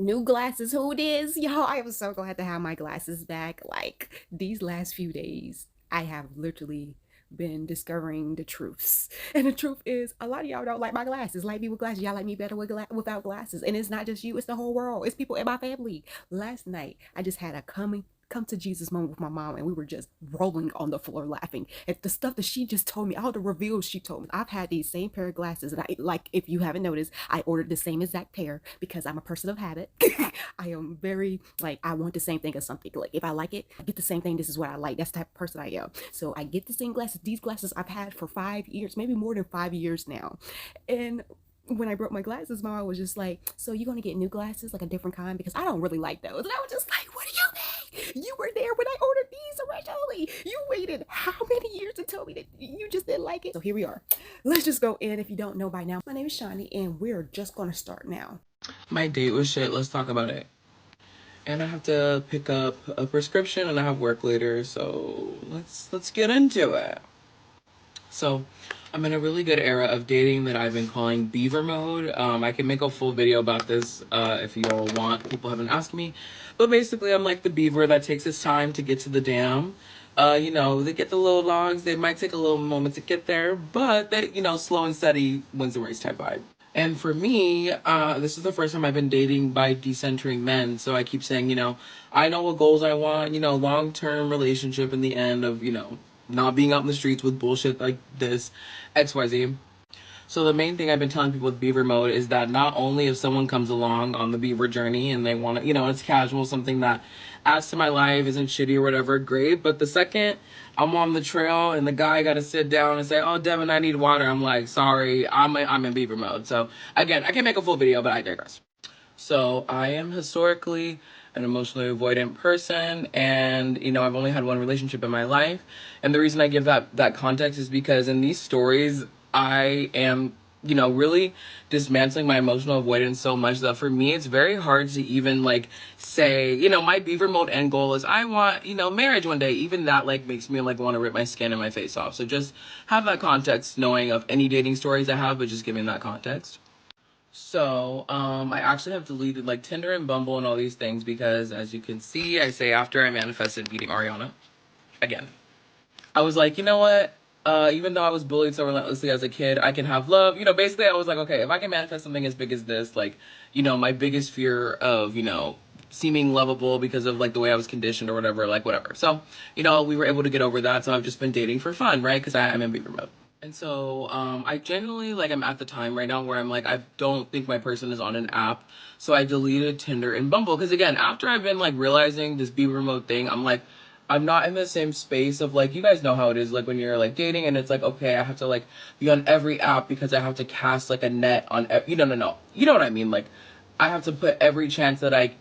New glasses, who it is? Y'all, I am so glad to have my glasses back. Like, these last few days, I have literally been discovering the truths. And the truth is, a lot of y'all don't like my glasses. Like me with glasses. Y'all like me better without glasses. And it's not just you, it's the whole world. It's people in my family. Last night, I just had a come to Jesus moment with my mom, and we were just rolling on the floor laughing at the stuff that she just told me, all the reveals she told me. I've had these same pair of glasses, and I, like, if you haven't noticed, I ordered the same exact pair because I'm a person of habit. I am very, like, I want the same thing as something. Like, if I like it, I get the same thing. This is what I like. That's the type of person I am. So I get the same glasses. These glasses I've had for 5 years, maybe more than 5 years now. And when I broke my glasses, mom was just like, "So you gonna get new glasses, like a different kind? Because I don't really like those." And I was just like, "What do you mean? You were there when I ordered these originally. You waited how many years to tell me that you just didn't like it?" So here we are. Let's just go in. If you don't know by now, my name is Shani, and we're just gonna start now. My date was shit. Let's talk about it. And I have to pick up a prescription, and I have work later, so let's get into it. So, I'm in a really good era of dating that I've been calling beaver mode. I can make a full video about this if you all want. People have been asking me, but basically, I'm like the beaver that takes its time to get to the dam. They get the little logs. They might take a little moment to get there, but they, slow and steady wins the race type vibe. And for me, this is the first time I've been dating by decentering men. So I keep saying, I know what goals I want, long term relationship in the end of, not being out in the streets with bullshit like this, XYZ. So the main thing I've been telling people with beaver mode is that not only if someone comes along on the beaver journey and they want to, it's casual, something that adds to my life, isn't shitty or whatever, great. But the second I'm on the trail and the guy got to sit down and say, "Oh, Devin, I need water," I'm like, "Sorry, I'm in beaver mode." So again, I can make a full video, but I digress. So I am historically an emotionally avoidant person, and I've only had one relationship in my life. And the reason I give that context is because in these stories, I am really dismantling my emotional avoidance so much that for me it's very hard to even like say, my beaver mode end goal is I want, marriage one day. Even that like makes me like want to rip my skin and my face off. So just have that context, knowing of any dating stories I have, but just giving that context. So, I actually have deleted like Tinder and Bumble and all these things because, as you can see, I say after I manifested beating Ariana again. I was like, you know what? Even though I was bullied so relentlessly as a kid, I can have love. Basically, I was like, okay, if I can manifest something as big as this, like, my biggest fear of, seeming lovable because of like the way I was conditioned or whatever, like whatever. So, we were able to get over that. So I've just been dating for fun, right? Because I'm in beaver mode. And so I genuinely like I'm at the time right now where I'm like I don't think my person is on an app. So I deleted Tinder and Bumble because again, after I've been like realizing this be remote thing, I'm like I'm not in the same space of like you guys know how it is like when you're like dating and it's like okay, I have to like be on every app because I have to cast like a net on no. You know what I mean? Like I have to put every chance that I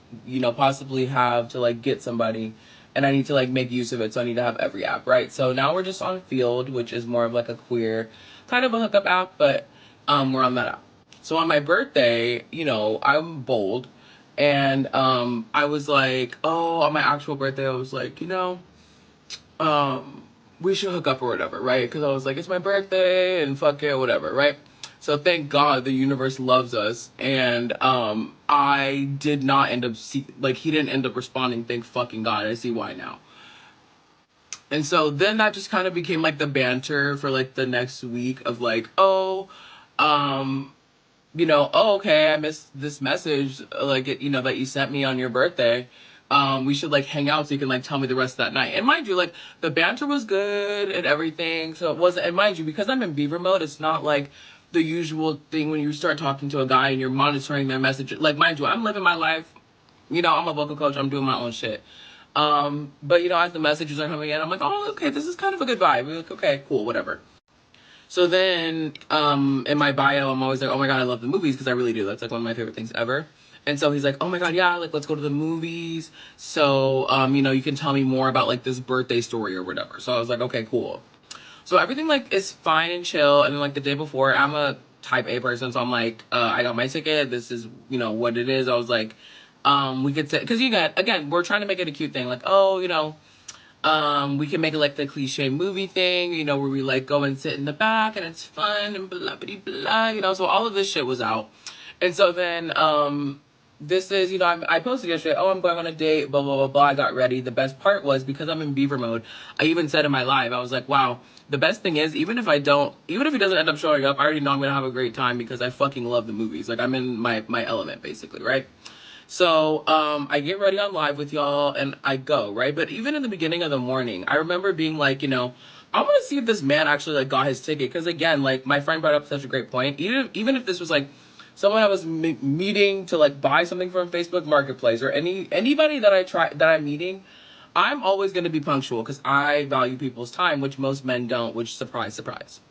possibly have to like get somebody, and I need to like make use of it. So I need to have every app, right? So now we're just on Field, which is more of like a queer kind of a hookup app, but we're on that app. So on my birthday, I'm bold, and I was like, oh, on my actual birthday, I was like, um, we should hook up or whatever, right? Because I was like, it's my birthday and fuck it, whatever, right? So thank God the universe loves us, and I did not end up like he didn't end up responding. Thank fucking God. I see why now. And so then that just kind of became like the banter for like the next week of like, oh, um, oh, okay, I missed this message, like, that you sent me on your birthday. We should, like, hang out so you can, like, tell me the rest of that night. And mind you, like, the banter was good and everything. So it wasn't, and mind you, because I'm in beaver mode, it's not like the usual thing when you start talking to a guy and you're monitoring their message. Like, mind you, I'm living my life. I'm a vocal coach. I'm doing my own shit. But, as the messages are coming in, I'm like, oh, okay, this is kind of a good vibe. We're like, okay, cool, whatever. So then, in my bio, I'm always like, oh my God, I love the movies because I really do. That's like one of my favorite things ever. And so he's like, oh my God, yeah, like let's go to the movies. So, you can tell me more about like this birthday story or whatever. So I was like, okay, cool. So everything like is fine and chill. And then like the day before, I'm a type A person. So I'm like, I got my ticket. This is, what it is. I was like, we could say, because again, we're trying to make it a cute thing. Like, oh, we can make it like the cliche movie thing, where we like go and sit in the back and it's fun and blah blah blah, so all of this shit was out. And so then this is, I posted yesterday, oh, I'm going on a date, blah, blah, blah, blah. I got ready. The best part was because I'm in beaver mode, I even said in my live, I was like, wow, the best thing is, even if he doesn't end up showing up, I already know I'm going to have a great time because I fucking love the movies. Like, I'm in my element, basically, right? So, I get ready on live with y'all and I go, right? But even in the beginning of the morning, I remember being like, I want to see if this man actually like got his ticket. Cause again, like my friend brought up such a great point. Even if this was like someone I was meeting to like buy something from Facebook Marketplace or anybody that I'm meeting, I'm always going to be punctual because I value people's time, which most men don't, which surprise, surprise.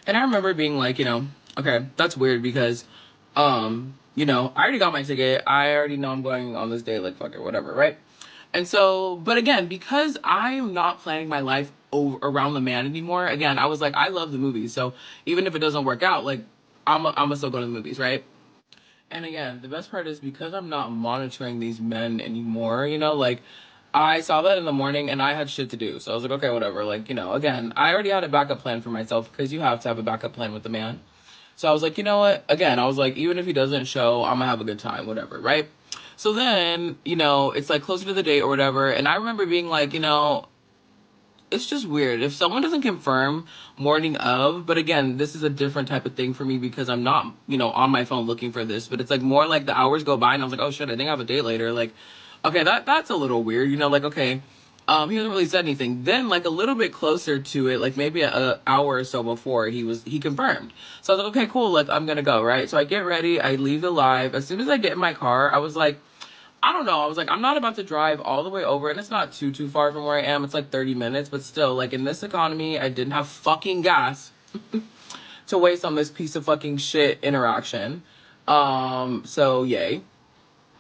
And I remember being like, okay, that's weird because, I already got my ticket. I already know I'm going on this date, like, fuck it, whatever, right? And so, but again, because I'm not planning my life around the man anymore, again, I was like, I love the movies. So even if it doesn't work out, like, I'm still go to the movies, right? And again, the best part is because I'm not monitoring these men anymore, like I saw that in the morning and I had shit to do. So I was like, okay, whatever. Like, again, I already had a backup plan for myself because you have to have a backup plan with the man. So I was like, you know what? Again, I was like, even if he doesn't show, I'm gonna have a good time, whatever, right? So then, it's like closer to the date or whatever. And I remember being like, it's just weird if someone doesn't confirm morning of. But again, this is a different type of thing for me because I'm not on my phone looking for this, but it's like more like the hours go by and I was like, oh shit, I think I have a date later. Like, okay, that's a little weird, like, okay, he hasn't really said anything. Then like a little bit closer to it, like maybe a hour or so before, he confirmed. So I was like, okay, cool, like I'm gonna go, right? So I get ready, I leave the live. As soon as I get in my car, I was like, I don't know. I was like, I'm not about to drive all the way over, and it's not too far from where I am. It's like 30 minutes, but still, like in this economy, I didn't have fucking gas to waste on this piece of fucking shit interaction. So yay.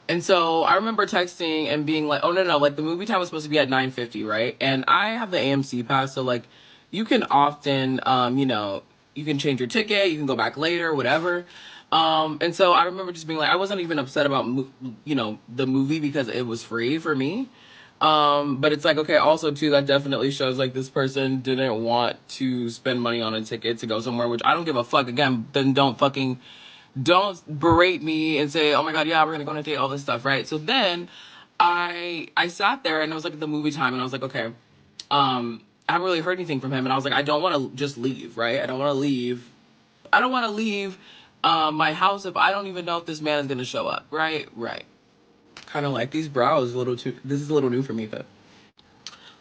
And so I remember texting and being like, oh no, like the movie time was supposed to be at 9:50, right? And I have the AMC pass, so like you can often you can change your ticket, you can go back later, whatever. And so I remember just being like, I wasn't even upset about the movie because it was free for me. But it's like, okay, also too, that definitely shows like this person didn't want to spend money on a ticket to go somewhere, which I don't give a fuck. Again, then don't berate me and say, oh my god, yeah, we're gonna go on a date, all this stuff, right? So then I sat there and it was like the movie time and I was like, okay, I haven't really heard anything from him and I was like, I don't want to just leave, right? I don't want to leave my house if I don't even know if this man is gonna show up, right. Kind of like these brows a little too, this is a little new for me, but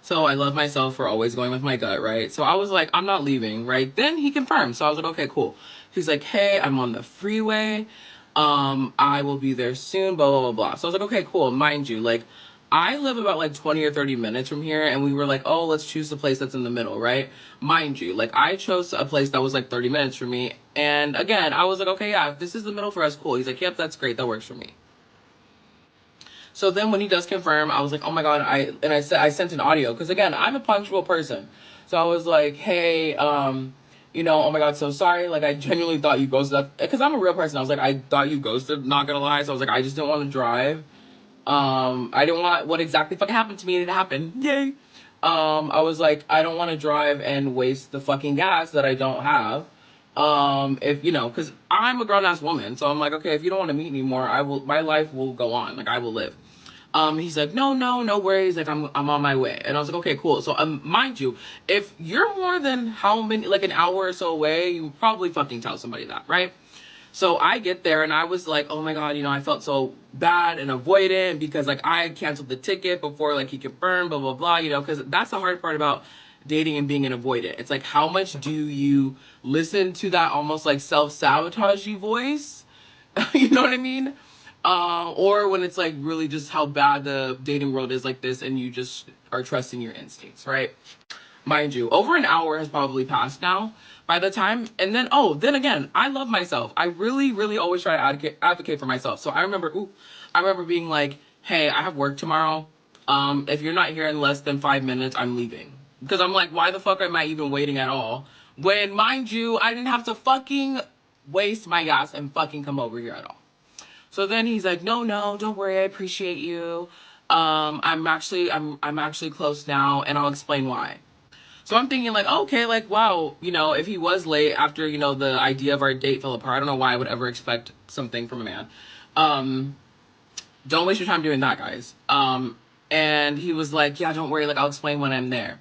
so I love myself for always going with my gut, right? So I was like, I'm not leaving, right? Then he confirmed. So I was like, okay, cool. He's like, hey, I'm on the freeway. I will be there soon, blah, blah, blah, blah. So I was like, okay, cool. Mind you, like, I live about like 20 or 30 minutes from here, and we were like, oh, let's choose the place that's in the middle, right? Mind you, like, I chose a place that was like 30 minutes from me. And again, I was like, okay, yeah, if this is the middle for us, cool. He's like, yep, that's great. That works for me. So then when he does confirm, I was like, oh my god, I sent an audio because again, I'm a punctual person. So I was like, hey, oh my god, so sorry. Like I genuinely thought you ghosted because I'm a real person. I was like, I thought you ghosted. Not gonna lie. So I was like, I just didn't want to drive. I didn't want what exactly fucking happened to me. It happened. Yay. I was like, I don't want to drive and waste the fucking gas that I don't have. If because I'm a grown ass woman, so I'm like, okay, if you don't want to meet anymore, I will. My life will go on. Like I will live. He's like, no worries. Like I'm on my way. And I was like, okay, cool. So mind you, if you're more than how many, like an hour or so away, you probably fucking tell somebody that, right? So I get there and I was like, oh my god, I felt so bad and avoidant because like I canceled the ticket before like he confirmed, blah blah blah, because that's the hard part about dating and being an avoidant. It's like how much do you listen to that almost like self-sabotagey voice? You know what I mean? Or when it's like really just how bad the dating world is like this and you just are trusting your instincts, right? Mind you, over an hour has probably passed now by the time. And then, then again, I love myself. I really always try to advocate for myself. So I remember being like, hey, I have work tomorrow. If you're not here in less than 5 minutes, I'm leaving. Because I'm like, why the fuck am I even waiting at all? When, mind you, I didn't have to fucking waste my gas and fucking come over here at all. So then he's like, no, don't worry, I appreciate you. I'm actually close now, and I'll explain why. So I'm thinking like, okay, like wow, if he was late after the idea of our date fell apart, I don't know why I would ever expect something from a man. Don't waste your time doing that, guys. And he was like, yeah, don't worry, like I'll explain when I'm there.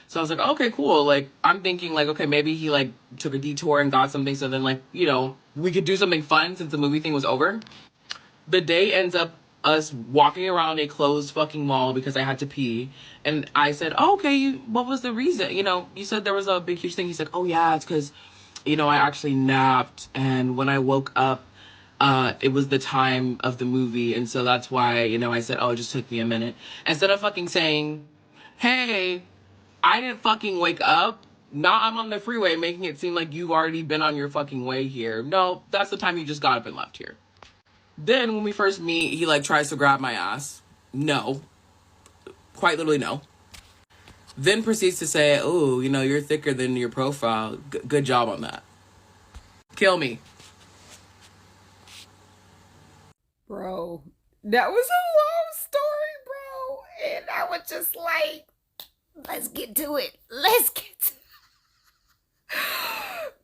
So I was like, okay, cool. Like I'm thinking like, okay, maybe he like took a detour and got something, so then like, you know, we could do something fun since the movie thing was over. The day ends up us walking around a closed fucking mall because I had to pee. And I said, oh, okay, what was the reason? You know, you said there was a big, huge thing. He's like, oh, yeah, it's because, you know, I actually napped. And when I woke up, it was the time of the movie. And so that's why, you know, I said, oh, it just took me a minute. Instead of fucking saying, hey, I didn't fucking wake up. Now I'm on the freeway making it seem like you've already been on your fucking way here. No, that's the time you just got up and left here. Then when we first meet, he like tries to grab my ass. No, quite literally no. Then proceeds to say, "Oh, you know, you're thicker than your profile. Good job on that. Kill me." Bro, that was a long story, bro. And I was just like, let's get to it. Let's get to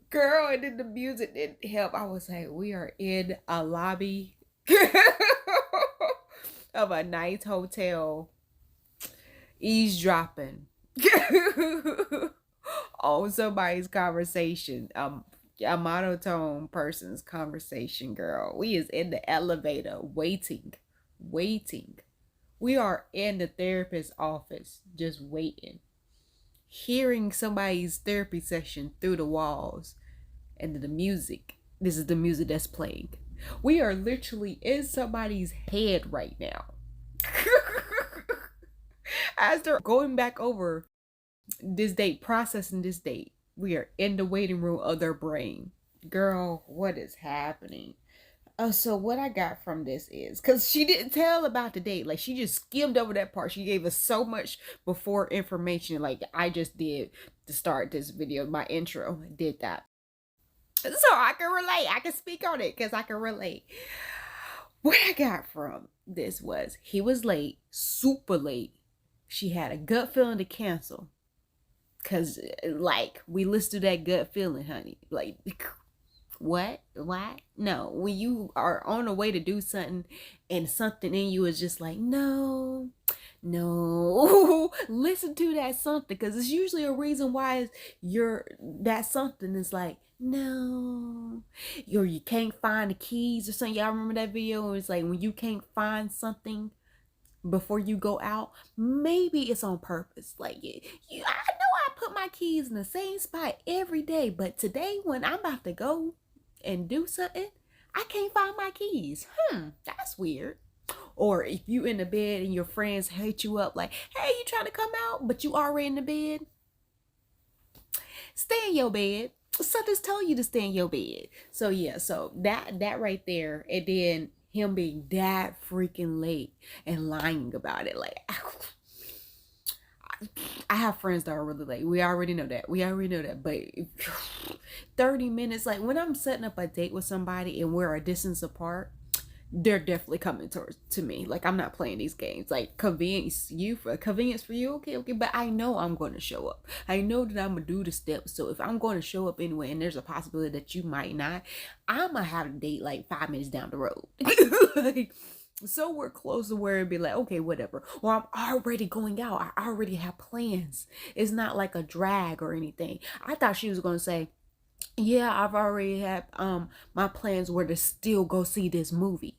Girl, and then the music didn't help. I was like, we are in a lobby of a nice hotel, eavesdropping on somebody's conversation. A monotone person's conversation, girl. We is in the elevator waiting. We are in the therapist's office, just waiting, hearing somebody's therapy session through the walls, and the music. This is the music that's playing. We are literally in somebody's head right now. As they're going back over this date, processing this date, we are in the waiting room of their brain. Girl, what is happening? Oh, so what I got from this is because she didn't tell about the date. Like, she just skimmed over that part. She gave us so much before information, like I just did to start this video. My intro did that. So I can relate. I can speak on it because I can relate. What I got from this was he was late, super late. She had a gut feeling to cancel. Cause like we listened to that gut feeling, honey. Like what? No. When you are on the way to do something and something in you is just like, no, listen to that something, because it's usually a reason why that something is like, no, you can't find the keys or something. Y'all remember that video? It's like when you can't find something before you go out, maybe it's on purpose. Like, I know I put my keys in the same spot every day, but today when I'm about to go and do something, I can't find my keys. That's weird. Or if you in the bed and your friends hit you up like, hey, you trying to come out, but you already in the bed, stay in your bed. Something's telling you to stay in your bed. So yeah, so that right there, and then him being that freaking late and lying about it. Like, I have friends that are really late. We already know that. But 30 minutes, like when I'm setting up a date with somebody and we're a distance apart, they're definitely coming to me. Like, I'm not playing these games. Like, convenience for you, okay, but I know I'm going to show up. I know that I'm gonna do the steps. So if I'm going to show up anyway and there's a possibility that you might not, I'm gonna have a date like 5 minutes down the road. Like, so we're close to where it'd be like, okay, whatever. Or I'm already going out. I already have plans. It's not like a drag or anything. I thought she was gonna say, yeah, I've already had my plans were to still go see this movie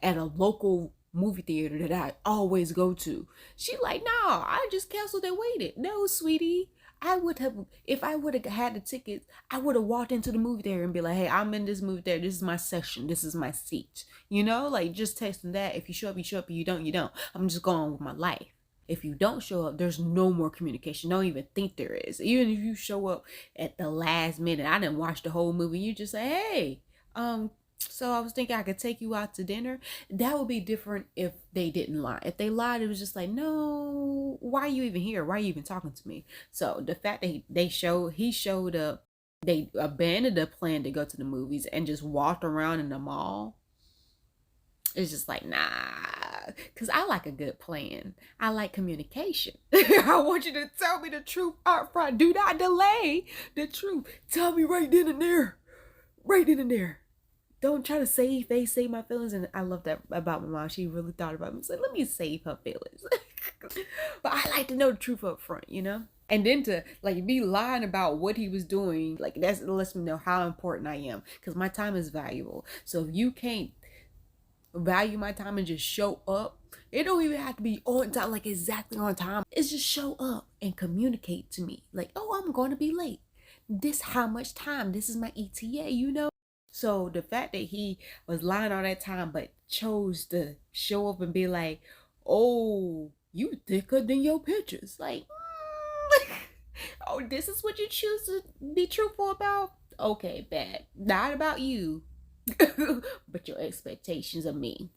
at a local movie theater that I always go to. She like, no, I just canceled and waited. No, sweetie. I would have, if I would have had the tickets, I would have walked into the movie theater and be like, hey, I'm in this movie theater. This is my section. This is my seat. You know, like just texting that. If you show up, you show up. If you don't, you don't. I'm just going with my life. If you don't show up, there's no more communication. Don't even think there is. Even if you show up at the last minute, I didn't watch the whole movie. You just say, hey, so I was thinking I could take you out to dinner. That would be different if they didn't lie. If they lied, it was just like, no, why are you even here? Why are you even talking to me? So the fact that he showed up, they abandoned the plan to go to the movies and just walked around in the mall. It's just like, nah, because I like a good plan. I like communication. I want you to tell me the truth up front. Do not delay the truth. Tell me right then and there. Right then and there. don't try to save my feelings. And I love that about my mom. She really thought about me. So let me save her feelings. But I like to know the truth up front, you know? And then to like be lying about what he was doing, like that lets me know how important I am. Because my time is valuable. So if you can't value my time and just show up, it don't even have to be on time, like exactly on time. It's just show up and communicate to me. Like, oh, I'm going to be late. This how much time. This is my ETA, you know? So the fact that he was lying all that time but chose to show up and be like, oh, you thicker than your pictures. Like, oh, this is what you choose to be truthful about? Okay, bad. Not about you, but your expectations of me.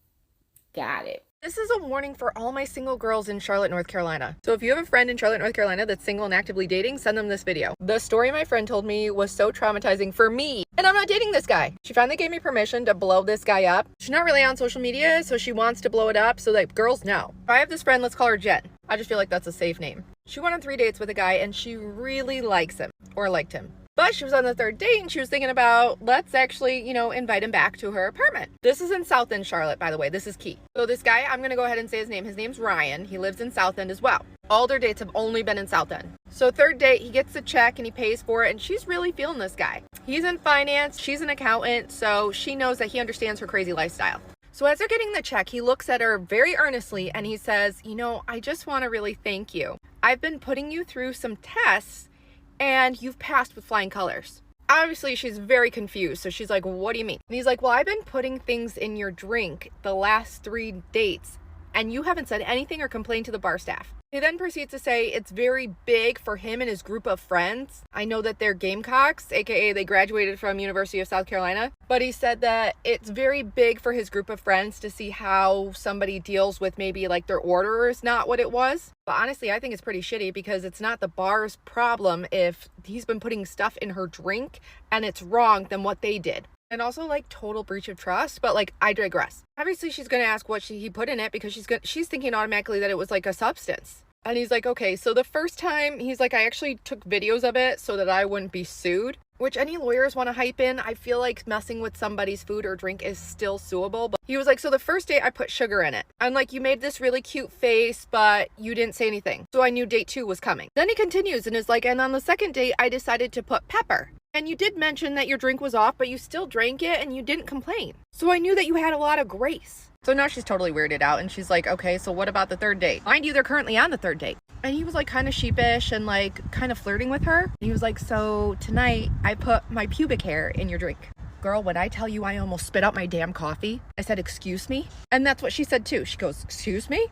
Got it. This is a warning for all my single girls in Charlotte, North Carolina. So if you have a friend in Charlotte, North Carolina that's single and actively dating, send them this video. The story my friend told me was so traumatizing for me, and I'm not dating this guy. She finally gave me permission to blow this guy up. She's not really on social media, so she wants to blow it up so that girls know. If I have this friend, let's call her Jen. I just feel like that's a safe name. She went on 3 dates with a guy and she really likes him, or liked him. But she was on the third date and she was thinking about, let's actually, invite him back to her apartment. This is in South End, Charlotte, by the way. This is key. So this guy, I'm going to go ahead and say his name. His name's Ryan. He lives in South End as well. All their dates have only been in South End. So third date, he gets the check and he pays for it. And she's really feeling this guy. He's in finance. She's an accountant. So she knows that he understands her crazy lifestyle. So as they're getting the check, he looks at her very earnestly and he says, I just want to really thank you. I've been putting you through some tests and you've passed with flying colors. Obviously, she's very confused. So she's like, what do you mean? And he's like, well, I've been putting things in your drink the last 3 dates and you haven't said anything or complained to the bar staff. He then proceeds to say it's very big for him and his group of friends. I know that they're Gamecocks, aka they graduated from University of South Carolina, but he said that it's very big for his group of friends to see how somebody deals with maybe like their order is not what it was. But honestly, I think it's pretty shitty because it's not the bar's problem if he's been putting stuff in her drink and it's wrong than what they did. And also like total breach of trust, but like I digress. Obviously she's going to ask what he put in it because she's thinking automatically that it was like a substance. And he's like, okay, so the first time he's like, I actually took videos of it so that I wouldn't be sued, which any lawyers want to hype in. I feel like messing with somebody's food or drink is still suable. But he was like, so the first date I put sugar in it. And like, you made this really cute face, but you didn't say anything. So I knew date 2 was coming. Then he continues and is like, and on the second date, I decided to put pepper. And you did mention that your drink was off, but you still drank it and you didn't complain. So I knew that you had a lot of grace. So now she's totally weirded out and she's like, okay, so what about the third date? Mind you, they're currently on the third date. And he was like kind of sheepish and like kind of flirting with her. He was like, so tonight I put my pubic hair in your drink. Girl, when I tell you I almost spit out my damn coffee, I said, excuse me? And that's what she said too. She goes, excuse me?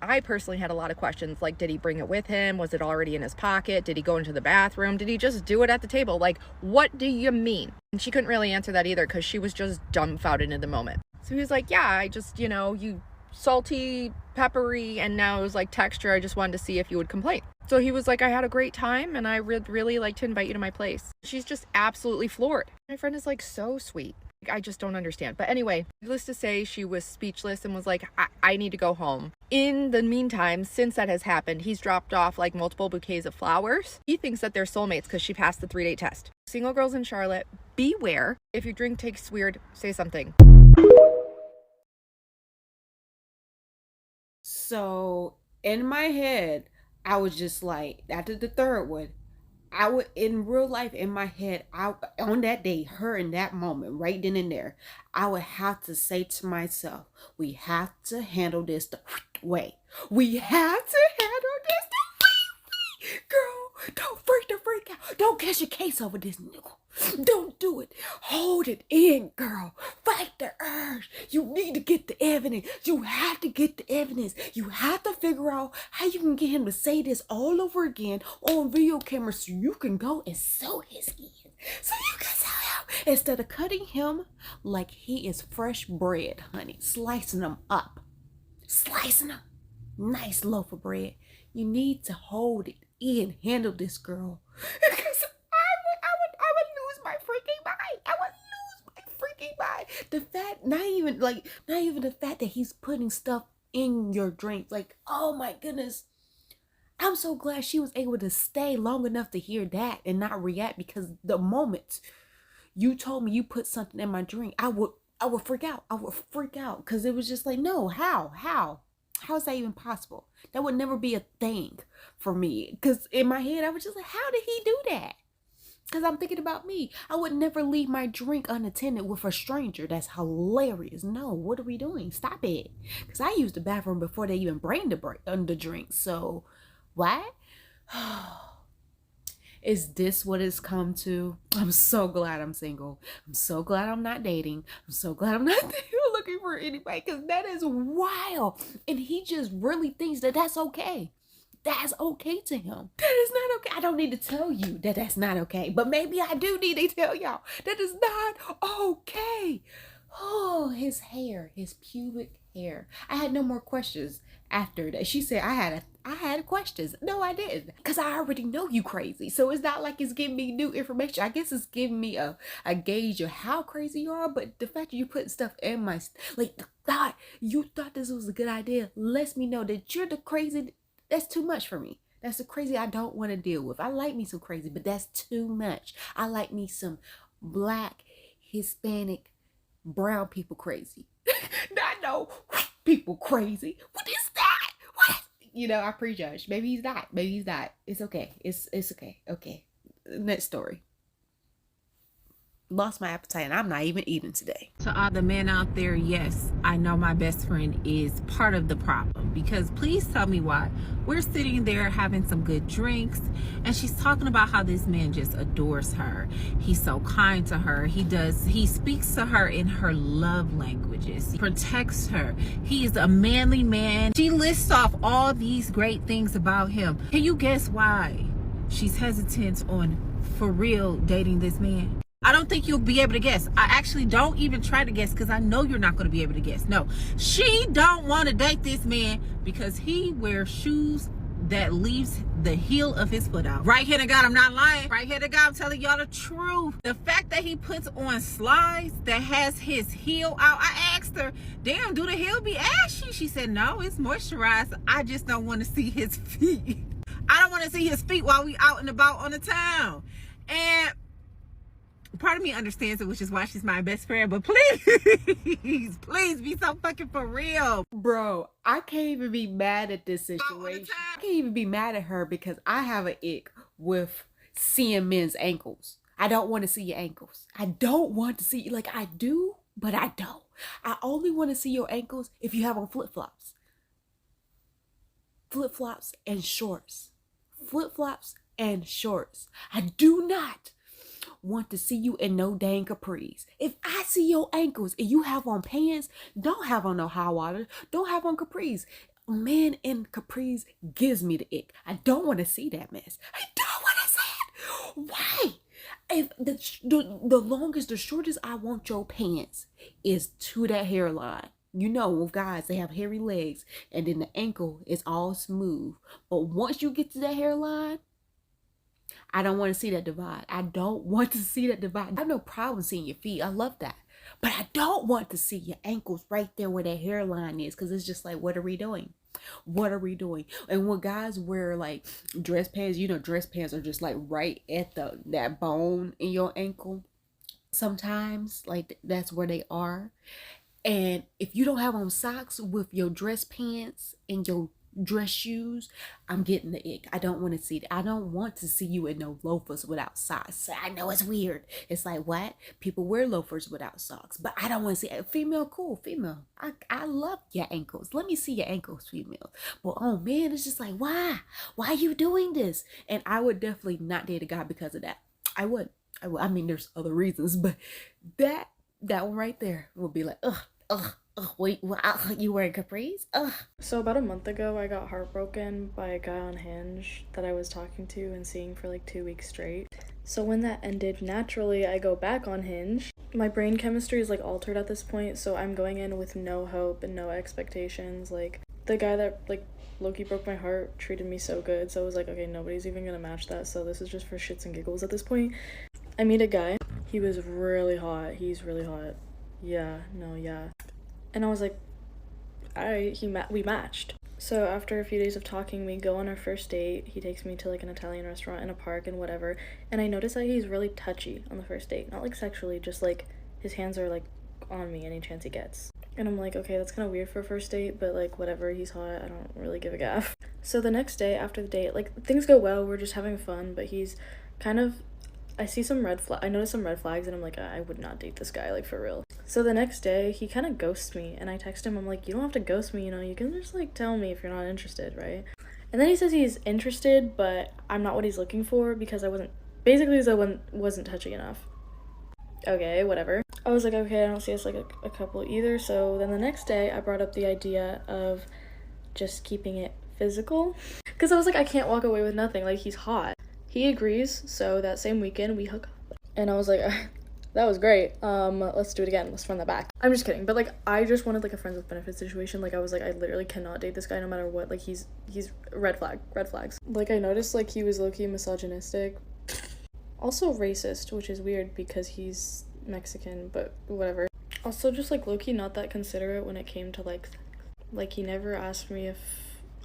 I personally had a lot of questions. Like, did he bring it with him? Was it already in his pocket? Did he go into the bathroom? Did he just do it at the table? Like, what do you mean? And she couldn't really answer that either because she was just dumbfounded in the moment. So he was like, yeah, I just, you salty, peppery, and now it was like texture. I just wanted to see if you would complain. So he was like, I had a great time and I would really like to invite you to my place. She's just absolutely floored. My friend is like so sweet. I just don't understand. But anyway, needless to say, she was speechless and was like, I need to go home. In the meantime, since that has happened, he's dropped off like multiple bouquets of flowers. He thinks that they're soulmates because she passed the 3-date test. Single girls in Charlotte, beware. If your drink tastes weird, say something. So in my head, I was just like, after the third one, I would in real life in my head, on that day, her in that moment, right then and there, I would have to say to myself, we have to handle this the way. We have to handle this the way. Girl, don't freak out. Don't catch a case over this nigga. Don't do it. Hold it in, girl. Fight the urge. You need to get the evidence. You have to get the evidence. You have to figure out how you can get him to say this all over again on video camera so you can go and sew his skin. So you can sew him. Instead of cutting him like he is fresh bread, honey. Slicing him up. Slicing him. Nice loaf of bread. You need to hold it in. Handle this, girl. Because I would lose my freaking mind. I would lose my freaking mind. The fact, not even the fact that he's putting stuff in your drink. Like, oh my goodness. I'm so glad she was able to stay long enough to hear that and not react, because the moment you told me you put something in my drink, I would I would freak out. I would freak out because it was just like, no, how is that even possible? That would never be a thing for me. Because in my head, I was just like, how did he do that? Because I'm thinking about me. I would never leave my drink unattended with a stranger. That's hilarious. No, what are we doing? Stop it. Because I used the bathroom before they even bring the drink. So, what? Is this what it's come to? I'm so glad I'm single. I'm so glad I'm not dating. I'm so glad I'm not looking for anybody, because that is wild. And he just really thinks that that's okay. That's okay to him. That is not okay. I don't need to tell you that that's not okay, but maybe I do need to tell y'all that is not okay. Oh, his hair, his pubic hair. I had no more questions after that. She said I had questions. No, I didn't, because I already know you crazy. So it's not like it's giving me new information. I guess it's giving me a gauge of how crazy you are. But the fact that you put stuff in my, like, God, you thought this was a good idea, lets me know that you're the crazy. That's too much for me. That's the crazy I don't want to deal with. I like me some crazy, but that's too much. I like me some Black, Hispanic, brown people crazy. Not no people crazy. What is that? What? You know, I prejudge. Maybe he's not. Maybe he's not. It's okay. It's okay. Okay. Next story. Lost my appetite and I'm not even eating today. To all the men out there, yes, I know my best friend is part of the problem, because please tell me why. We're sitting there having some good drinks and she's talking about how this man just adores her. He's so kind to her. He speaks to her in her love languages. He protects her. He's a manly man. She lists off all these great things about him. Can you guess why she's hesitant on, for real, dating this man? I don't think you'll be able to guess. I actually don't even try to guess, because I know you're not going to be able to guess. No, she don't want to date this man because he wears shoes that leaves the heel of his foot out. Right here to God, I'm not lying. Right here to God, I'm telling y'all the truth. The fact that he puts on slides that has his heel out. I asked her, damn, do the heel be ashy? She said, no, it's moisturized. I just don't want to see his feet. I don't want to see his feet while we out and about on the town. And part of me understands it, which is why she's my best friend, but please be so fucking for real. Bro, I can't even be mad at this situation. I can't even be mad at her because I have an ick with seeing men's ankles. I don't want to see your ankles. I don't want to see, like, I do, but I don't. I only want to see your ankles if you have on flip-flops. Flip-flops and shorts. Flip-flops and shorts. I do not want to see you in no dang capris. If I see your ankles and you have on pants, don't have on no high water, don't have on capris. Man in capris gives me the ick. I don't want to see that mess. I don't want to see it. Why? If the longest, the shortest I want your pants is to that hairline. You know, with guys, they have hairy legs and then the ankle is all smooth. But once you get to that hairline, I don't want to see that divide. I don't want to see that divide. I have no problem seeing your feet. I love that. But I don't want to see your ankles right there where that hairline is, because it's just like, what are we doing? What are we doing? And when guys wear like dress pants, you know, dress pants are just like right at that bone in your ankle. Sometimes like that's where they are. And if you don't have on socks with your dress pants and your dress shoes, I'm getting the ick. I don't want to see it. I don't want to see you in no loafers without socks. I know it's weird. It's like, what? People wear loafers without socks, but I don't want to see it. Female, cool. Female, I love your ankles. Let me see your ankles, female. But oh man, it's just like, why are you doing this? And I would definitely not date a guy because of that. I would. I mean, there's other reasons, but that one right there would be like, ugh. Wait, you wearing capris? Ugh. So about a month ago, I got heartbroken by a guy on Hinge that I was talking to and seeing for like 2 weeks straight. So when that ended, naturally, I go back on Hinge. My brain chemistry is like altered at this point, so I'm going in with no hope and no expectations. Like, the guy that like low-key broke my heart treated me so good, so I was like, okay, nobody's even gonna match that, so this is just for shits and giggles at this point. I meet a guy. He was really hot. He's really hot. Yeah. And I was like, alright, we matched. So after a few days of talking, we go on our first date. He takes me to like an Italian restaurant in a park and whatever. And I noticed that he's really touchy on the first date. Not like sexually, just like his hands are like on me any chance he gets. And I'm like, okay, that's kind of weird for a first date, but like whatever, he's hot, I don't really give a gaff. So the next day after the date, like things go well, we're just having fun, but he's kind of, I noticed some red flags, and I'm like, I would not date this guy, like for real. So the next day he kind of ghosts me, and I text him, I'm like, you don't have to ghost me, you know, you can just like tell me if you're not interested, right? And then he says he's interested, but I'm not what he's looking for because I wasn't touchy enough. Okay, whatever. I was like, okay, I don't see us like a couple either. So then the next day I brought up the idea of just keeping it physical, because I was like, I can't walk away with nothing, like he's hot. He agrees, so that same weekend we hook up, and I was like, that was great, let's do it again, let's run that back. I'm just kidding, but like I just wanted like a friends with benefits situation. Like I was like, I literally cannot date this guy no matter what. Like he's red flags. Like I noticed like he was low-key misogynistic, also racist, which is weird because he's Mexican, but whatever. Also just like low-key not that considerate when it came to like he never asked me if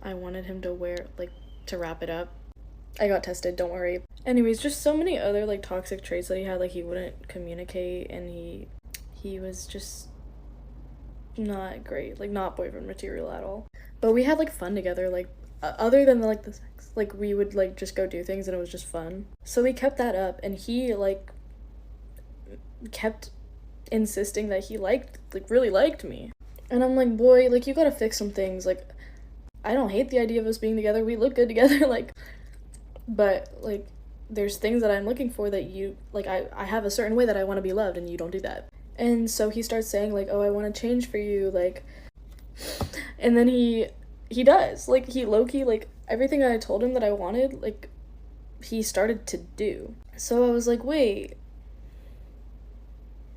I wanted him to wear, like, to wrap it up. I got tested, don't worry. Anyways, just so many other like toxic traits that he had. Like he wouldn't communicate, and he was just not great, like not boyfriend material at all. But we had like fun together, like other than like the sex, like we would like just go do things and it was just fun. So we kept that up, and he like kept insisting that he really liked me. And I'm like, boy, like you gotta fix some things. Like I don't hate the idea of us being together, we look good together, like, but like there's things that I'm looking for that you like, I have a certain way that I want to be loved, and you don't do that. And so he starts saying like, oh, I want to change for you, like, and then he does, like, he low-key, like, everything I told him that I wanted, like, he started to do. So I was like, wait,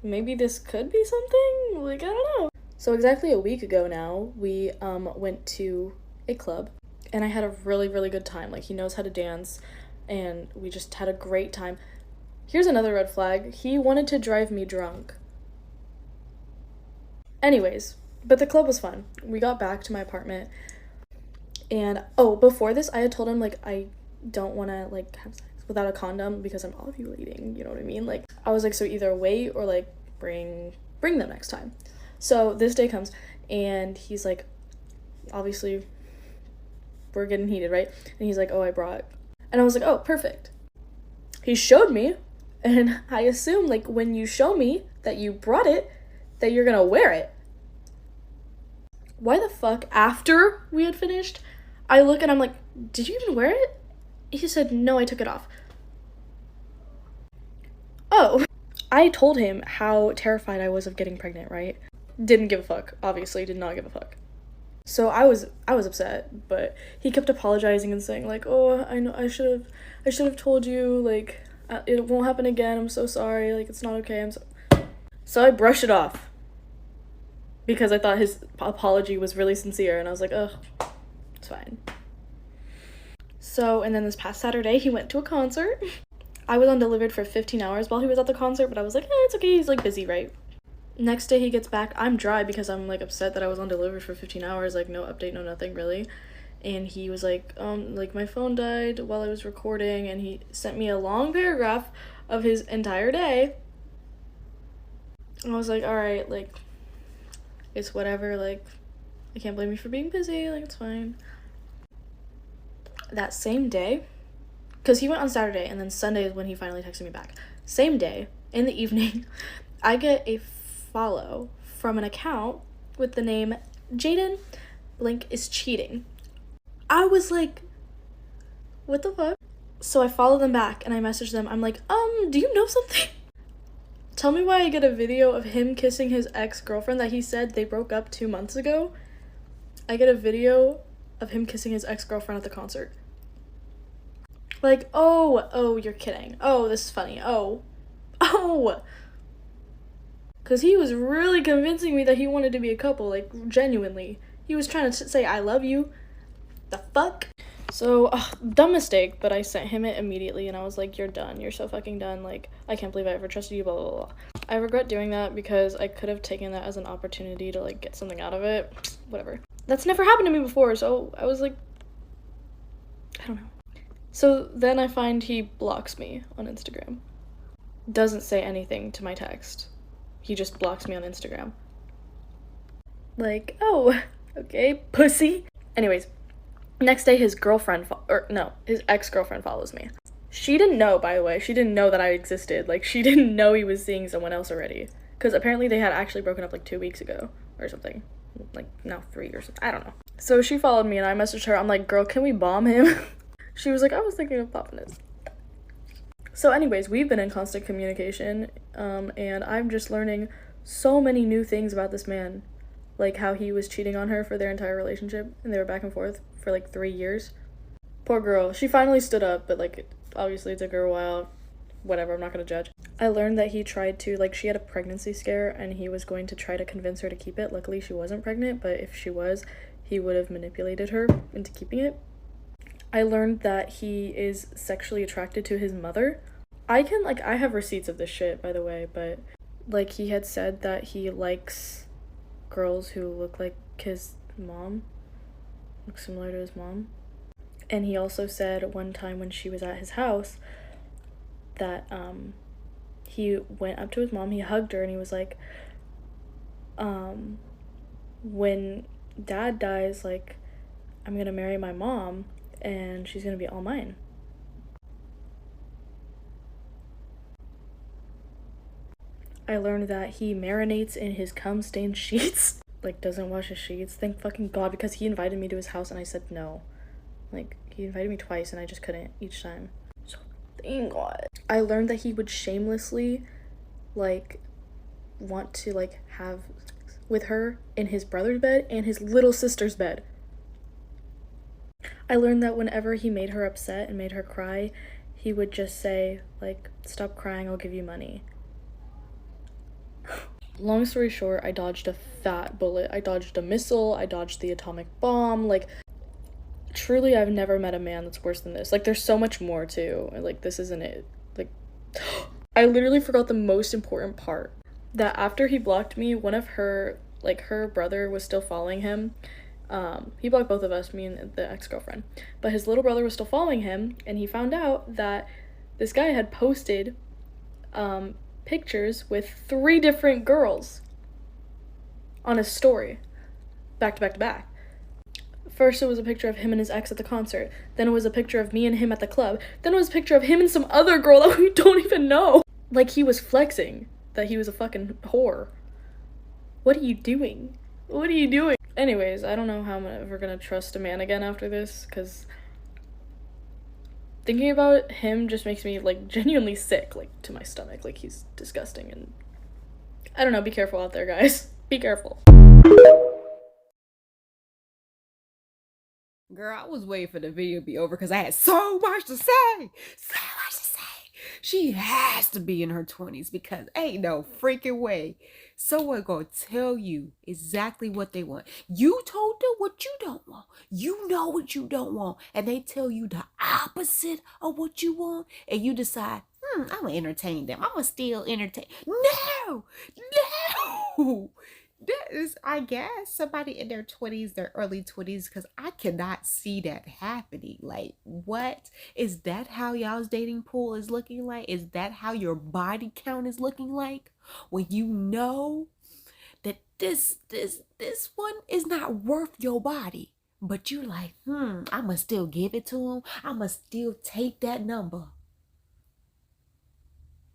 maybe this could be something, like, I don't know. So exactly a week ago now, we went to a club, and I had a really, really good time. Like, he knows how to dance, and we just had a great time. Here's another red flag. He wanted to drive me drunk. Anyways, but the club was fun. We got back to my apartment, and before this, I had told him, like, I don't want to, like, have sex without a condom because I'm ovulating, you know what I mean? Like, I was like, so either wait or, like, bring them next time. So this day comes, and he's like, obviously, we're getting heated, right? And he's like, oh, I brought, and I was like, oh, perfect. He showed me, and I assume, like, when you show me that you brought it, that you're gonna wear it. Why the fuck, after we had finished, I look and I'm like, did you even wear it? He said, no, I took it off. Oh. I told him how terrified I was of getting pregnant, right? Didn't give a fuck, obviously, did not give a fuck. So I was upset, but he kept apologizing and saying, like, oh, I know, I should have told you, like, it won't happen again, I'm so sorry, like, it's not okay, So I brushed it off, because I thought his apology was really sincere, and I was like, ugh, it's fine. So, and then this past Saturday, he went to a concert. I was undelivered for 15 hours while he was at the concert, but I was like, it's okay, he's, like, busy, right? Next day he gets back, I'm dry because I'm, like, upset that I was undelivered for 15 hours, like, no update, no nothing, really. And he was like, my phone died while I was recording, and he sent me a long paragraph of his entire day. And I was like, alright, like, it's whatever, like, I can't blame you for being busy, like, it's fine. That same day, because he went on Saturday, and then Sunday is when he finally texted me back. Same day, in the evening, I get a follow from an account with the name Jaden Blink is cheating. I was like, what the fuck? So I follow them back, and I message them, I'm like, do you know something? Tell me why I get a video of him kissing his ex-girlfriend that he said they broke up 2 months ago. I get a video of him kissing his ex-girlfriend at the concert. Like, oh, you're kidding. Oh, this is funny. Oh. Because he was really convincing me that he wanted to be a couple, like, genuinely. He was trying to say, I love you. The fuck? So, dumb mistake, but I sent him it immediately, and I was like, you're done. You're so fucking done. Like, I can't believe I ever trusted you, blah, blah, blah. I regret doing that because I could have taken that as an opportunity to, like, get something out of it. Whatever. That's never happened to me before, so I was like, I don't know. So then I find he blocks me on Instagram. Doesn't say anything to my text. he just blocks me on Instagram. Like, oh, okay, pussy. Anyways, next day his ex-girlfriend follows me. She didn't know, by the way. She didn't know that I existed. Like, she didn't know he was seeing someone else already. Because apparently they had actually broken up like 2 weeks ago or something. Like, now 3 or something. I don't know. So she followed me and I messaged her. I'm like, girl, can we bomb him? She was like, I was thinking of popping this. So anyways, we've been in constant communication. And I'm just learning so many new things about this man. Like how he was cheating on her for their entire relationship. And they were back and forth for like 3 years. Poor girl. She finally stood up, but like, obviously it took her a while. Whatever, I'm not gonna judge. I learned that he tried to, like, she had a pregnancy scare and he was going to try to convince her to keep it. Luckily she wasn't pregnant, but if she was, he would have manipulated her into keeping it. I learned that he is sexually attracted to his mother. I have receipts of this shit, by the way, but like he had said that he likes girls who look like his mom, look similar to his mom. And he also said one time when she was at his house that he went up to his mom, he hugged her, and he was like, when dad dies, like, I'm gonna marry my mom and she's gonna be all mine. I learned that he marinates in his cum-stained sheets. Like, doesn't wash his sheets. Thank fucking God, because he invited me to his house and I said no. Like, he invited me twice and I just couldn't each time. So, thank God. I learned that he would shamelessly, like, want to, like, have sex with her in his brother's bed and his little sister's bed. I learned that whenever he made her upset and made her cry, he would just say, like, stop crying, I'll give you money. Long story short, I dodged a fat bullet. I dodged a missile. I dodged the atomic bomb. Like, truly, I've never met a man that's worse than this. Like, there's so much more, too. Like, this isn't it. Like, I literally forgot the most important part. That after he blocked me, one of her, like, her brother was still following him. He blocked both of us, me and the ex-girlfriend. But his little brother was still following him, and he found out that this guy had posted, pictures with 3 different girls on his story, back to back to back. First it was a picture of him and his ex at the concert, then it was a picture of me and him at the club, then it was a picture of him and some other girl that we don't even know. Like, he was flexing that he was a fucking whore. What are you doing? What are you doing? Anyways, I don't know how I'm ever gonna trust a man again after this, because thinking about him just makes me, like, genuinely sick, like, to my stomach. Like, he's disgusting, and I don't know, be careful out there, guys. Be careful. Girl, I was waiting for the video to be over because I had so much to say. So much to say. She has to be in her 20s because ain't no freaking way someone gonna tell you exactly what they want. You told them what you don't want. You know what you don't want. And they tell you the opposite of what you want. And you decide, I'm gonna entertain them. I'm gonna still entertain. No! No! That is, I guess, somebody in their 20s, their early 20s, because I cannot see that happening. Like, what? Is that how y'all's dating pool is looking like? Is that how your body count is looking like? When you know that this one is not worth your body, but you're like, I'ma still give it to him. I'ma still take that number.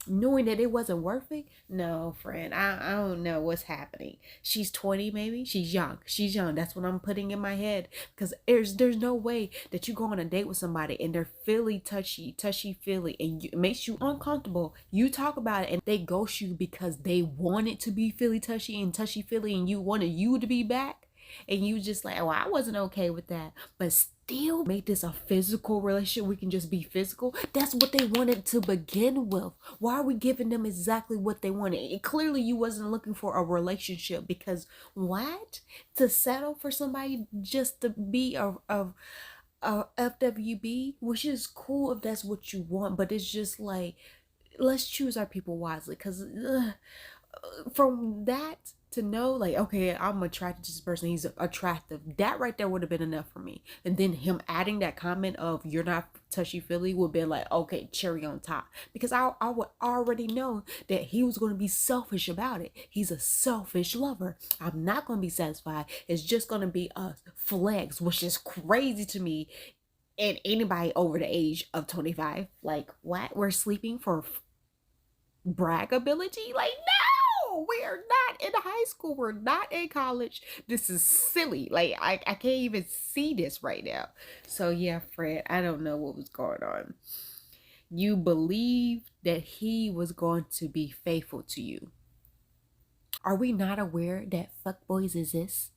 Knowing that it wasn't worth it? No, friend, I don't know what's happening. She's 20 maybe? She's young. She's young. That's what I'm putting in my head. Because there's no way that you go on a date with somebody and they're touchy-feely, and it makes you uncomfortable. You talk about it and they ghost you because they want it to be touchy and touchy-feely and you wanted you to be back. And you just like, I wasn't okay with that. But still make this a physical relationship. We can just be physical. That's what they wanted to begin with. Why are we giving them exactly what they wanted? Clearly you wasn't looking for a relationship because what? To settle for somebody just to be a FWB, which is cool if that's what you want. But it's just like, let's choose our people wisely. Because from that to know, like, okay, I'm attracted to this person, he's attractive, that right there would have been enough for me. And then him adding that comment of you're not touchy-feely would be like, okay, cherry on top. Because I would already know that he was going to be selfish about it. He's a selfish lover. I'm not going to be satisfied. It's just going to be a flex, which is crazy to me. And anybody over the age of 25, like, what? We're sleeping for braggability? Like, no, we are not in high school, we're not in college. This is silly. Like, I can't even see this right now. So yeah, Fred, I don't know what was going on. You believed that he was going to be faithful to you. Are we not aware that fuckboys exist?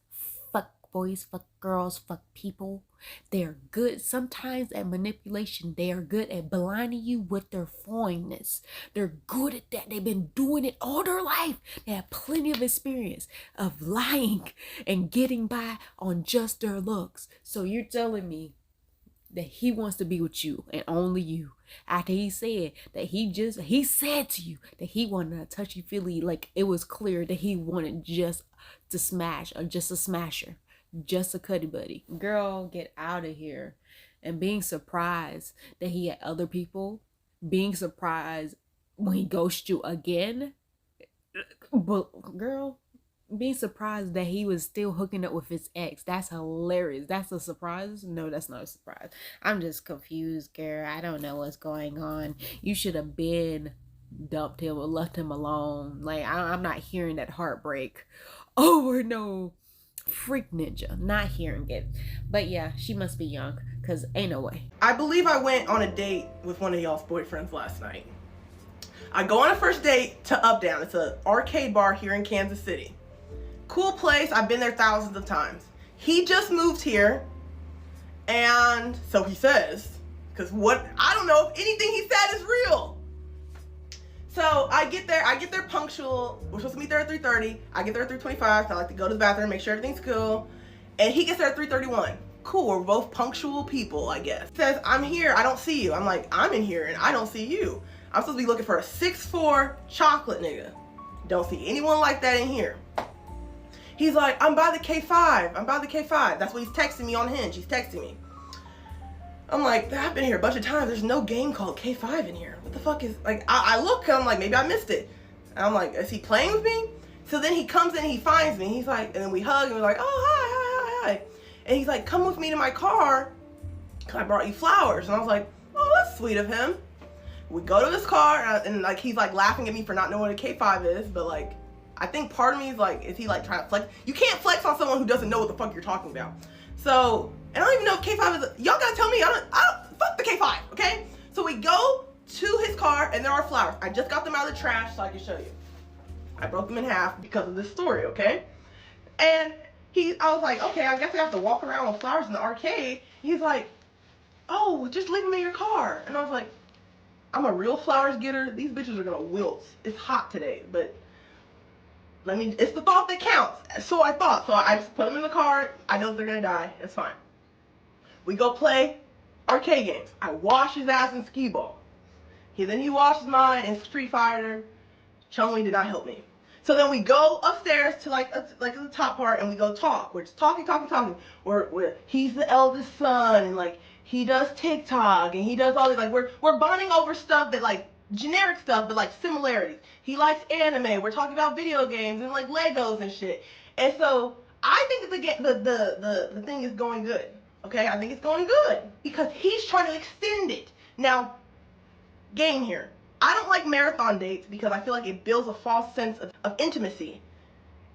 Fuck boys, fuck girls, fuck people. They're good sometimes at manipulation. They are good at blinding you with their foreigness. They're good at that. They've been doing it all their life. They have plenty of experience of lying and getting by on just their looks. So you're telling me that he wants to be with you and only you, after he said that he said to you that he wanted a touchy-feely, like it was clear that he wanted just to smash, or just a smasher, just a cuddy buddy. Girl, get out of here. And being surprised that he had other people, being surprised when he ghosted you again, but girl, being surprised that he was still hooking up with his ex, that's hilarious. That's a surprise? No, that's not a surprise. I'm just confused, girl. I don't know what's going on. You should have been dumped him or left him alone. Like, I'm not hearing that heartbreak over no freak ninja. Not hearing it. But yeah, she must be young, because ain't no way. I believe I went on a date with one of y'all's boyfriends last night. I go on a first date to Up Down. It's an arcade bar here in Kansas City. Cool place. I've been there thousands of times. He just moved here, and so he says, because I don't know if anything he said is real. So I get there punctual. We're supposed to meet there at 3:30. I get there at 3:25, so I like to go to the bathroom, make sure everything's cool. And he gets there at 3:31. Cool, we're both punctual people, I guess. He says, I'm here, I don't see you. I'm like, I'm in here and I don't see you. I'm supposed to be looking for a 6'4" chocolate nigga. Don't see anyone like that in here. He's like, I'm by the K5. I'm by the K5. That's what he's texting me on Hinge. He's texting me. I'm like, I've been here a bunch of times. There's no game called K5 in here. What the fuck is, like, I look, I'm like, maybe I missed it. And I'm like, is he playing with me? So then he comes in and he finds me. He's like, and then we hug and we're like, oh, hi. And he's like, come with me to my car, because I brought you flowers. And I was like, oh, that's sweet of him. We go to his car and like, he's like laughing at me for not knowing what a K5 is, but like, I think part of me is like, is he like trying to flex? You can't flex on someone who doesn't know what the fuck you're talking about. So, and I don't even know if K5 is, y'all gotta tell me, I don't, fuck the K5, okay? So we go to his car and there are flowers. I just got them out of the trash so I can show you. I broke them in half because of this story, okay? And I was like, okay, I guess I have to walk around with flowers in the arcade. He's like, oh, just leave them in your car. And I was like, I'm a real flowers getter. These bitches are gonna wilt. It's hot today, but it's the thought that counts. So I thought. So I just put them in the car. I know they're gonna die. It's fine. We go play arcade games. I wash his ass in skee ball. Then he washes mine in Street Fighter. Chun-Li did not help me. So then we go upstairs to like the top part and we go talk. We're just talking. He's the eldest son and like he does TikTok and he does all this, like we're bonding over stuff that like generic stuff but like similarities. He likes anime. We're talking about video games and like Legos and shit. And so I think the thing is going good. Okay, I think it's going good because he's trying to extend it. Now, game here. I don't like marathon dates because I feel like it builds a false sense of intimacy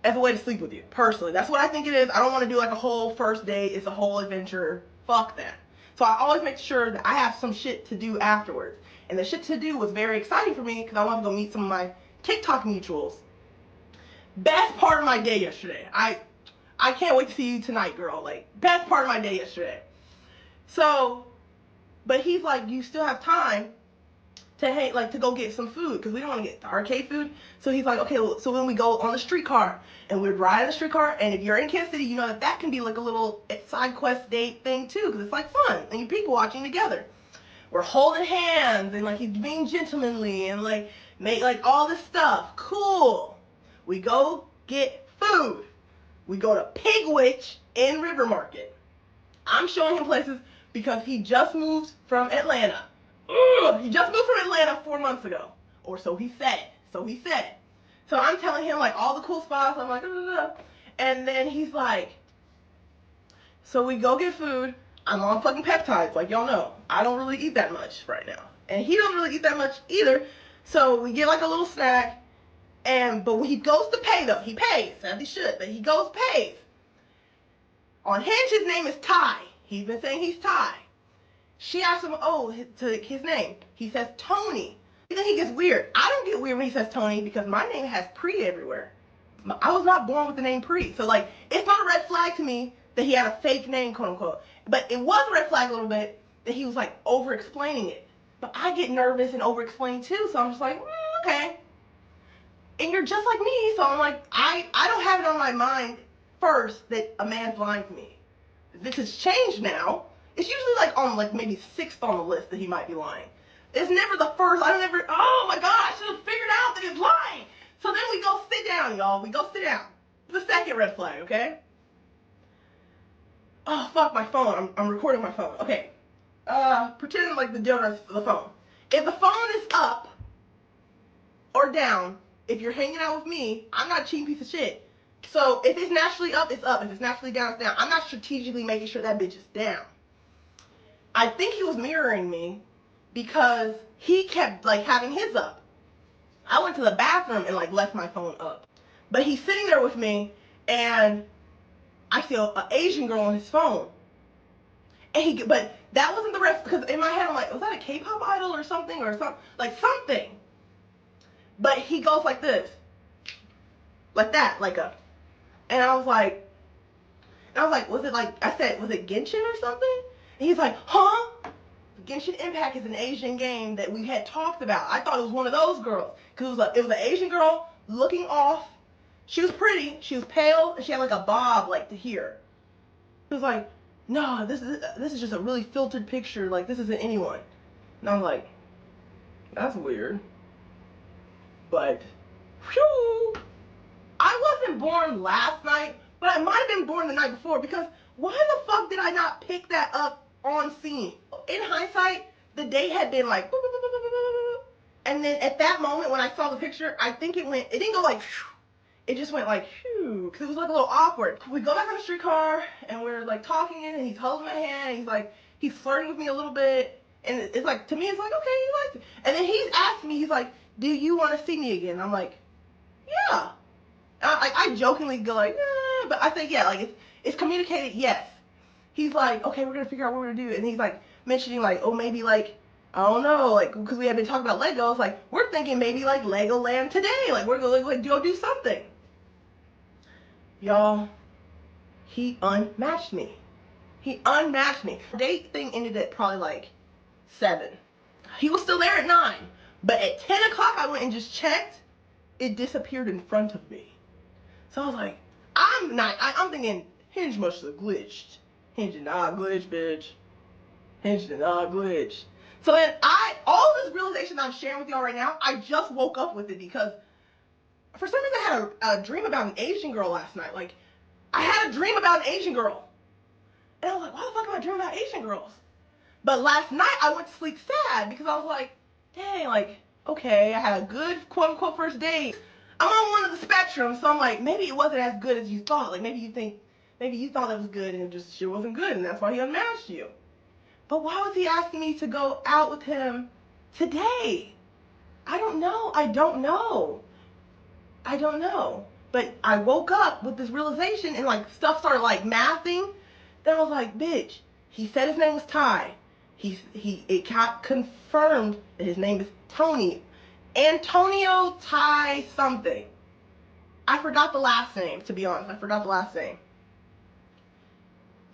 as a way to sleep with you. Personally, that's what I think it is. I don't want to do like a whole first date. It's a whole adventure. Fuck that. So I always make sure that I have some shit to do afterwards. And the shit to do was very exciting for me because I want to go meet some of my TikTok mutuals. Best part of my day yesterday. I can't wait to see you tonight, girl. Like, best part of my day yesterday. So, but he's like, you still have time to go get some food because we don't want to get the arcade food. So he's like, okay, so when we go on the streetcar and we're riding the streetcar, and if you're in Kansas City, you know that can be like a little side quest date thing too because it's like fun and you're people watching together. We're holding hands and like he's being gentlemanly and like make like all this stuff. Cool. We go get Food. We go to Pig Witch in River Market. I'm showing him places because he just moved from Atlanta. Ugh, he just moved from Atlanta 4 months ago. Or so he said. So I'm telling him like all the cool spots. I'm like, and then he's like, so we go get food. I'm on fucking peptides, like y'all know. I don't really eat that much right now. And he don't really eat that much either. So we get like a little snack. But when he goes to pay though, he pays, as he should, but he goes pays. On Hinge, his name is Ty. He's been saying he's Ty. She asks him, his name. He says Tony. And then he gets weird. I don't get weird when he says Tony because my name has Pre everywhere. I was not born with the name Pre. So, like, it's not a red flag to me that he had a fake name, quote unquote. But it was a red flag a little bit that he was, like, over-explaining it. But I get nervous and over-explain too, so I'm just like, okay. And you're just like me, so I'm like, I don't have it on my mind first that a man's lying to me. This has changed now. It's usually like on like maybe 6th on the list that he might be lying. It's never the first. Oh my God, I should have figured out that he's lying. So then we go sit down, y'all. We go sit down. The second red flag, okay? Oh, fuck my phone. I'm recording my phone. Okay. Pretend like the deodorized the phone. If the phone is up or down, if you're hanging out with me, I'm not a cheap piece of shit. So if it's naturally up, it's up. If it's naturally down, it's down. I'm not strategically making sure that bitch is down. I think he was mirroring me because he kept like having his up. I went to the bathroom and like left my phone up. But he's sitting there with me and I see an Asian girl on his phone. But that wasn't the rest, because in my head I'm like, was that a K-pop idol or something? Something. But he goes like this. Like that, and I was like, was it Genshin or something? And he's like, huh? Genshin Impact is an Asian game that we had talked about. I thought it was one of those girls. Because it was an Asian girl looking off. She was pretty. She was pale. And she had like a bob like to here. He was like, no, this is just a really filtered picture. Like, this isn't anyone. And I'm like, that's weird. But, whew. I wasn't born last night, but I might have been born the night before, because why the fuck did I not pick that up on scene? In hindsight, the date had been like, boop, boop, boop, boop, boop, boop. And then at that moment when I saw the picture, I think it didn't go like, phew. It just went like, phew, because it was like a little awkward. We go back on the streetcar, and we're like talking, and he's holding my hand, and he's flirting with me a little bit, and it's like, to me, it's like, okay, he likes it. And then he's asking me, he's like, do you want to see me again? I'm like, yeah. I jokingly go like, but I say, yeah, like, it's communicated, yes. He's like, okay, we're going to figure out what we're going to do. And he's like mentioning like, oh, maybe like, I don't know, like, because we had been talking about Legos, like, we're thinking maybe like Legoland today. Like, we're going to like, go do something. Y'all, he unmatched me. Date thing ended at probably like 7. He was still there at 9. But at 10 o'clock, I went and just checked. It disappeared in front of me. So I was like, I'm thinking, Hinge must have glitched. Hinge did not glitch, bitch. Hinge did not glitch. So then all this realization I'm sharing with y'all right now, I just woke up with it because for some reason I had a dream about an Asian girl last night. Like, I had a dream about an Asian girl. And I was like, why the fuck am I dreaming about Asian girls? But last night I went to sleep sad because I was like, dang, like, okay, I had a good quote unquote first date. I'm on one of the spectrums, so I'm like, maybe it wasn't as good as you thought. Like, maybe you thought it was good and it just shit wasn't good, and that's why he unmatched you. But why was he asking me to go out with him today? I don't know. But I woke up with this realization and like stuff started like mathing. Then I was like, bitch, he said his name was Ty. It got confirmed that his name is Tony. Antonio Ty something. I forgot the last name, to be honest.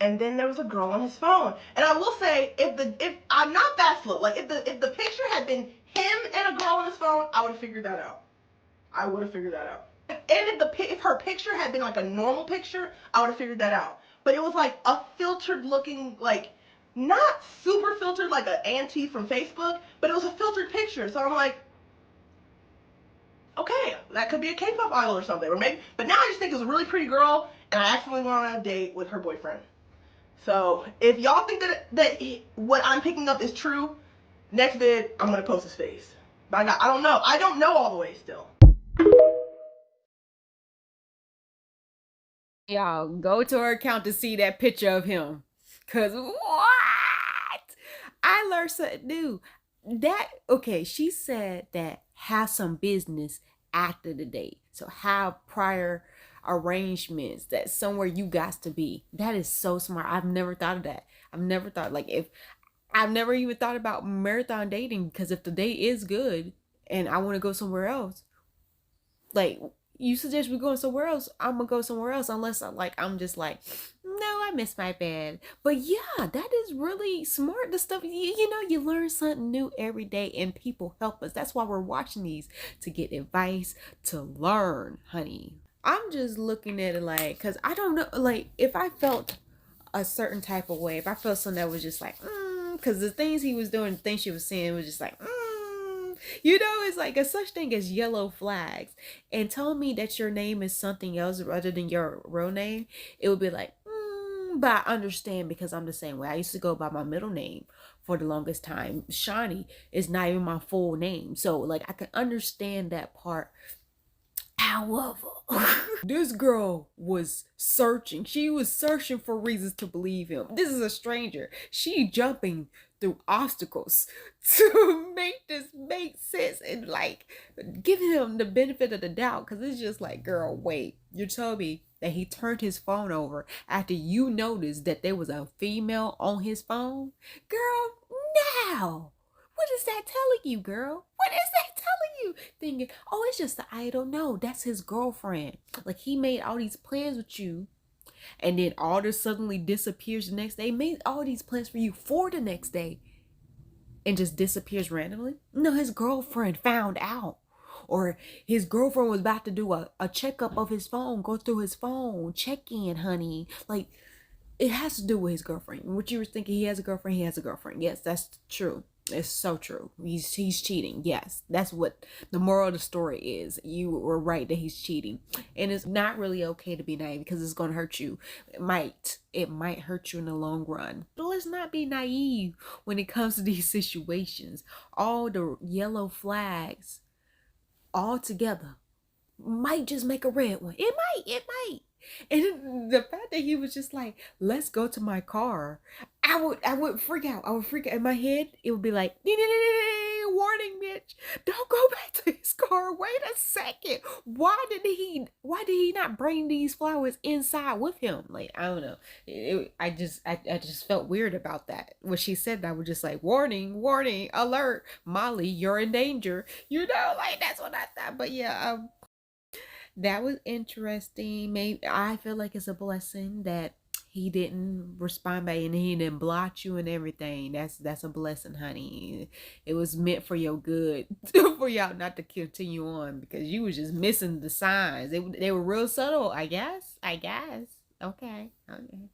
And then there was a girl on his phone. And I will say, if I'm not that slow, like if the picture had been him and a girl on his phone, I would have figured that out. And if her picture had been like a normal picture, I would have figured that out. But it was like a filtered looking, like, not super filtered like an auntie from Facebook, but it was a filtered picture. So I'm like, Okay, that could be a K-pop idol or something, or maybe. But now I just think it's a really pretty girl, and I actually went on a date with her boyfriend. So if y'all think what I'm picking up is true, next vid I'm gonna post his face. But I don't know. I don't know all the way still. Y'all go to her account to see that picture of him. Cause what? I learned something new. That okay, she said that have some business after the date. So have prior arrangements that somewhere you got to be. That is so smart. I've never thought of that. I've never thought like if I've never even thought about marathon dating because if the date is good and I want to go somewhere else, like you suggest we going somewhere else, I'm gonna go somewhere else unless I'm just like, no, I miss my bed. But yeah, that is really smart. The stuff you know, you learn something new every day, and people help us. That's why we're watching these, to get advice, to learn, honey. I'm just looking at it like, cause I don't know, like if I felt a certain type of way, if I felt something that was just like, because the things he was doing, the things she was saying was just like, you know, it's like a such thing as yellow flags. And tell me that your name is something else other than your real name, it would be like, but I understand because I'm the same way. I used to go by my middle name for the longest time. Shawnee is not even my full name. So like I can understand that part. However, this girl was searching. She was searching for reasons to believe him. This is a stranger. She jumping through obstacles to make this make sense and like giving him the benefit of the doubt. Cause it's just like, girl, wait. You told me that he turned his phone over after you noticed that there was a female on his phone? Girl, now. What is that telling you, girl? What is that telling you? Thinking, oh, it's just the idol. No, that's his girlfriend. Like he made all these plans with you, and then all this suddenly disappears the next day. Made all these plans for you for the next day, and just disappears randomly. No, his girlfriend found out. Or his girlfriend was about to do a checkup of his phone, go through his phone, check in, honey. Like, it has to do with his girlfriend. What you were thinking, he has a girlfriend, he has a girlfriend. Yes, that's true. It's so true. He's cheating. Yes, that's what the moral of the story is. You were right that he's cheating, and it's not really okay to be naive because it's gonna hurt you. It might hurt you in the long run. But let's not be naive when it comes to these situations. All the yellow flags all together might just make a red one. It might. And the fact that he was just like, let's go to my car, I would freak out. I would freak out. In my head, it would be like, warning, bitch, don't go back to his car. Wait a second. Why did he not bring these flowers inside with him? Like, I don't know. I just felt weird about that. When she said that, I was just like, warning, alert, Molly, you're in danger. You know, like that's what I thought. But yeah, that was interesting. Maybe I feel like it's a blessing that he didn't respond back and he didn't block you and everything. That's a blessing, honey. It was meant for your good, for y'all not to continue on because you was just missing the signs. They were real subtle, I guess. Okay.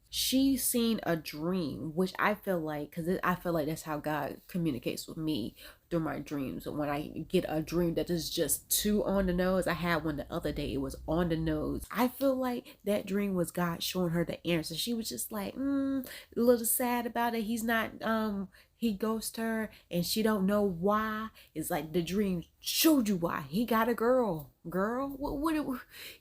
She seen a dream, which I feel like, because I feel like that's how God communicates with me through my dreams. When I get a dream that is just too on the nose, I had one the other day, it was on the nose. I feel like that dream was God showing her the answer. She was just like, a little sad about it. He's not, he ghosted her and she don't know why. It's like the dream showed you why. He got a girl.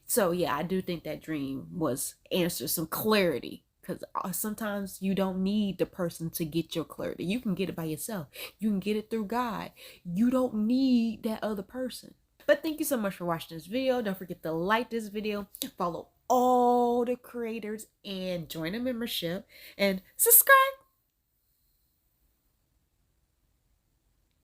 So yeah, I do think that dream was answer some clarity. Because sometimes you don't need the person to get your clarity. You can get it by yourself. You can get it through God. You don't need that other person. But thank you so much for watching this video. Don't forget to like this video, follow all the creators, and join a membership, and subscribe.